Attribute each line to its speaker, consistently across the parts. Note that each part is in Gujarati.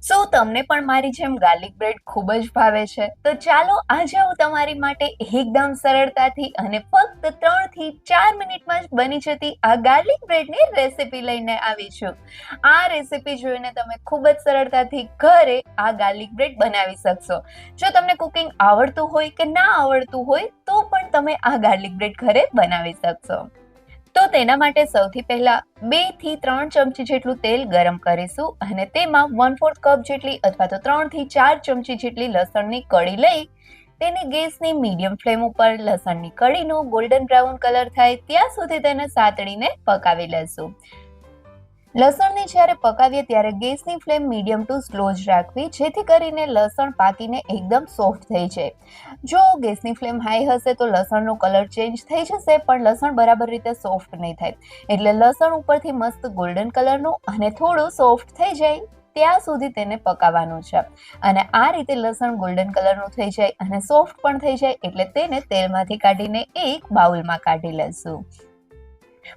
Speaker 1: શું તમને પણ મારી જેમ ગાર્લિક બ્રેડ ખૂબ જ ભાવે છે? તો ચાલો આજે હું તમારી માટે એકદમ સરળતાથી અને ફક્ત 3 થી 4 મિનિટમાં જ બની જતી આ ગાર્લિક બ્રેડની રેસિપી લઈને આવી છું. આ રેસિપી જોઈને તમે ખૂબ જ સરળતાથી ઘરે આ ગાર્લિક બ્રેડ બનાવી શકશો. જો તમને કુકિંગ આવડતું હોય કે ના આવડતું હોય તો પણ તમે આ ગાર્લિક બ્રેડ ઘરે બનાવી શકશો. તો તેના માટે સૌથી પહેલા 2 થી 3 ચમચી જેટલું તેલ ગરમ કરીશું અને તેમાં 1/4 કપ જેટલી અથવા તો 3 થી 4 ચમચી જેટલી લસણની કળી લઈ તેને ગેસની મીડિયમ ફ્લેમ ઉપર લસણની કળીનો ગોલ્ડન બ્રાઉન કલર થાય ત્યાં સુધી તેને સાતળીને પકાવી લેશું. લસણને જ્યારે પકાવીએ ત્યારે ગેસની ફ્લેમ મીડિયમ ટુ સ્લો જ રાખવી, જેથી કરીને લસણ પાકીને એકદમ સોફ્ટ થઈ જાય. જો ગેસની ફ્લેમ હાઈ હશે તો લસણનો કલર ચેન્જ થઈ જશે, પણ લસણ બરાબર રીતે સોફ્ટ નહીં થાય. એટલે લસણ ઉપરથી મસ્ત ગોલ્ડન કલરનું અને થોડું સોફ્ટ થઈ જાય ત્યાં સુધી તેને પકાવવાનું છે. અને આ રીતે લસણ ગોલ્ડન કલરનું થઈ જાય અને સોફ્ટ પણ થઈ જાય એટલે તેને તેલમાંથી કાઢીને એક બાઉલમાં કાઢી લેશું.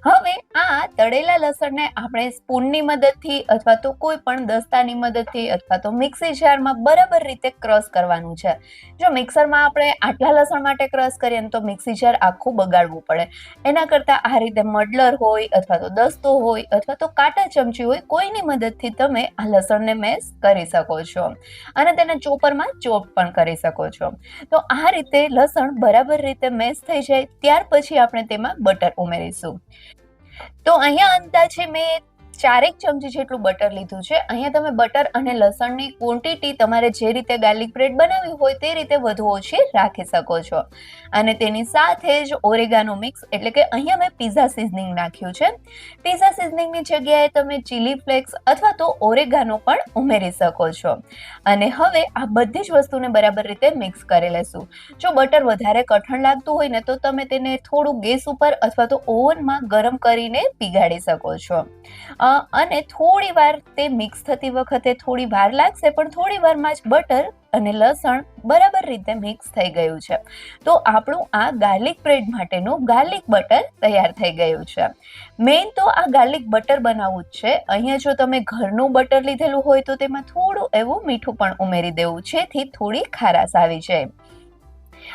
Speaker 1: હવે આ તળેલા લસણને આપણે સ્પૂનની મદદથી અથવા તો કોઈ પણ દસ્તાની મદદથી અથવા તો મિક્સી જારમાં બરાબર રીતે ક્રશ કરવાનું છે. જો મિક્સરમાં આપણે આટલા લસણ માટે ક્રશ કરીએ તો મિક્સી જાર આખું બગાડવું પડે. એના કરતાં આ રીતે મડલર હોય અથવા તો દસ્તો હોય અથવા તો કાંટા ચમચી હોય, કોઈની મદદથી તમે આ લસણને મેશ કરી શકો છો અને તેને ચોપરમાં ચોપ પણ કરી શકો છો. તો આ રીતે લસણ બરાબર રીતે મેશ થઈ જાય ત્યાર પછી આપણે તેમાં બટર ઉમેરીશું. તો અહીંયા અંદાજે મેં 4 ચમચી જેટલું બટર લીધું છે. અહીંયા તમે બટર અને લસણની ક્વોન્ટિટી તમારે જે રીતે ગાર્લિક બ્રેડ બનાવવી હોય તે રીતે વધુ ઓછી રાખી શકો છો. અને તેની સાથે જ ઓરેગાનો મિક્સ એટલે કે અહીંયા મેં પિઝા સિઝનિંગ નાખ્યું છે. પિઝા સિઝનિંગની જગ્યાએ તમે ચીલી ફ્લેક્સ અથવા તો ઓરેગાનો પણ ઉમેરી શકો છો. અને હવે આ બધી જ વસ્તુને બરાબર રીતે મિક્સ કરી લેશું. જો બટર વધારે કઠણ લાગતું હોય ને તો તમે તેને થોડું ગેસ ઉપર અથવા તો ઓવનમાં ગરમ કરીને પીગાડી શકો છો. અને થોડી વાર તે મિક્સ થતી વખતે થોડી વાર લાગશે, પણ થોડી વારમાં જ બટર અને લસણ બરાબર રીતે મિક્સ થઈ ગયું છે. તો આપણું આ ગાર્લિક બ્રેડ માટેનું ગાર્લિક બટર તૈયાર થઈ ગયું છે. મેઇન તો આ ગાર્લિક બટર બનાવવું જ છે. અહીંયા જો તમે ઘરનું બટર લીધેલું હોય તો તેમાં થોડું એવું મીઠું પણ ઉમેરી દેવું, જેથી થોડી ખારાશ આવી જાય.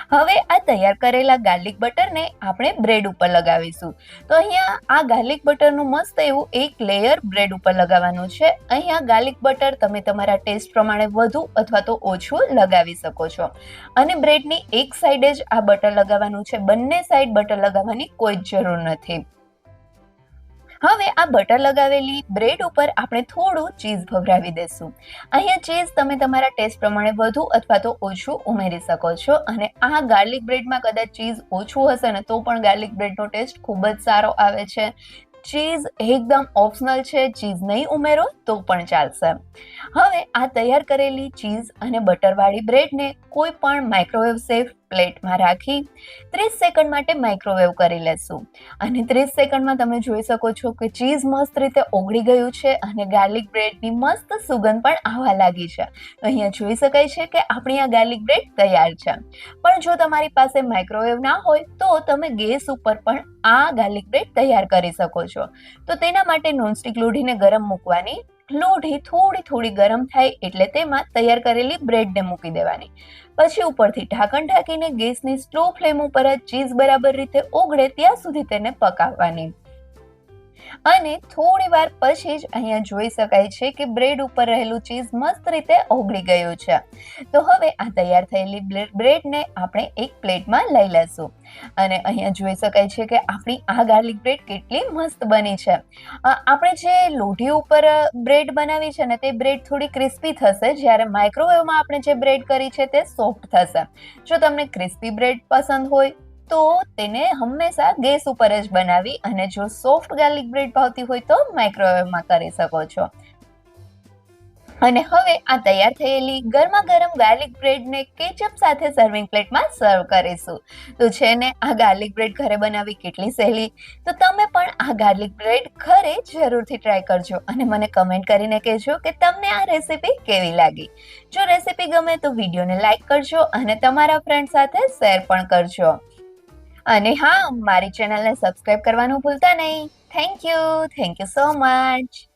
Speaker 1: હવે આ તૈયાર કરેલા ગાર્લિક બટરને આપણે બ્રેડ ઉપર લગાવીશું. તો અહીંયા આ ગાર્લિક બટરનું મસ્ત એવું એક લેયર બ્રેડ ઉપર લગાવવાનું છે. અહીંયા ગાર્લિક બટર તમે તમારા ટેસ્ટ પ્રમાણે વધુ અથવા તો ઓછું લગાવી શકો છો. અને બ્રેડની એક સાઈડ જ આ બટર લગાવવાનું છે, બંને સાઈડ બટર લગાવવાની કોઈ જ જરૂર નથી. હવે આ બટર લગાવેલી બ્રેડ ઉપર આપણે થોડું ચીઝ ભભરાવી દેશું. અહીંયા ચીઝ તમે તમારા ટેસ્ટ પ્રમાણે વધુ અથવા તો ઓછું ઉમેરી શકો છો. અને આ ગાર્લિક બ્રેડમાં કદાચ ચીઝ ઓછું હશે ને તો પણ ગાર્લિક બ્રેડનો ટેસ્ટ ખૂબ જ સારો આવે છે. ચીઝ એકદમ ઓપ્શનલ છે, ચીઝ નહીં ઉમેરો તો પણ ચાલશે. હવે આ તૈયાર કરેલી ચીઝ અને બટરવાળી બ્રેડને કોઈ પણ માઇક્રોવેવ સેફ પ્લેટમાં રાખી 30 સેકન્ડ માટે માઇક્રોવેવ કરી લેશું. અને 30 સેકન્ડમાં તમે જોઈ શકો છો કે ચીઝ મસ્ત રીતે ઓગળી ગયું છે અને ગાર્લિક બ્રેડની મસ્ત સુગંધ પણ આવવા લાગી છે. અહીંયા જોઈ શકાય છે કે આપણી આ ગાર્લિક બ્રેડ તૈયાર છે. પણ જો તમારી પાસે માઇક્રોવેવ ના હોય તો તમે ગેસ ઉપર પણ આ ગાર્લિક બ્રેડ તૈયાર કરી શકો છો. તો તેના માટે નોનસ્ટિક લોઢીને ગરમ મૂકવાની. લોઢી થોડી ગરમ થાય એટલે તેમાં તૈયાર કરેલી બ્રેડને મૂકી દેવાની. પછી ઉપરથી ઢાંકણ ઢાંકીને ગેસની સ્લો ફ્લેમ ઉપર જ ચીઝ બરાબર રીતે ઓગળે ત્યાં સુધી તેને પકાવવાની. અને થોડી વાર પછી જ અહીંયા જોઈ શકાય છે કે બ્રેડ ઉપર રહેલું ચીઝ મસ્ત રીતે ઓગળી ગયું છે. તો હવે આ તૈયાર થયેલી બ્રેડને આપણે એક પ્લેટમાં લઈ લેશું. અને અહીંયા જોઈ શકાય છે કે આપણી આ ગાર્લિક બ્રેડ કેટલી મસ્ત બની છે. આપણે જે લોઢી ઉપર બ્રેડ બનાવી છે ને તે બ્રેડ થોડી ક્રિસ્પી થશે, જ્યારે માઇક્રોવેવમાં આપણે જે બ્રેડ કરી છે તે સોફ્ટ થશે. જો તમને ક્રિસ્પી બ્રેડ પસંદ હોય તો તેને હંમેશા ગેસ ઉપર જ બનાવી અને જો સોફ્ટ ગાર્લિક બ્રેડ ભાવતી હોય તો માઇક્રોવેવમાં કરી શકો છો. અને હવે આ તૈયાર થયેલી ગરમા ગરમ ગાર્લિક બ્રેડને કેચઅપ સાથે સર્વિંગ પ્લેટમાં સર્વ કરીશું. તો છે ને આ ગાર્લિક બ્રેડ ઘરે બનાવવી કેટલી સહેલી. તો તમે પણ આ ગાર્લિક બ્રેડ ઘરે જરૂરથી ટ્રાય કરજો અને મને કમેન્ટ કરીને કહેજો કે તમને આ રેસીપી કેવી લાગી. જો રેસીપી ગમે તો વિડીયોને લાઈક કરજો અને તમારા ફ્રેન્ડ સાથે શેર પણ કરજો. અને હા, મારી ચેનલને સબસ્ક્રાઇબ કરવાનું ભૂલતા નહીં. Thank you so much.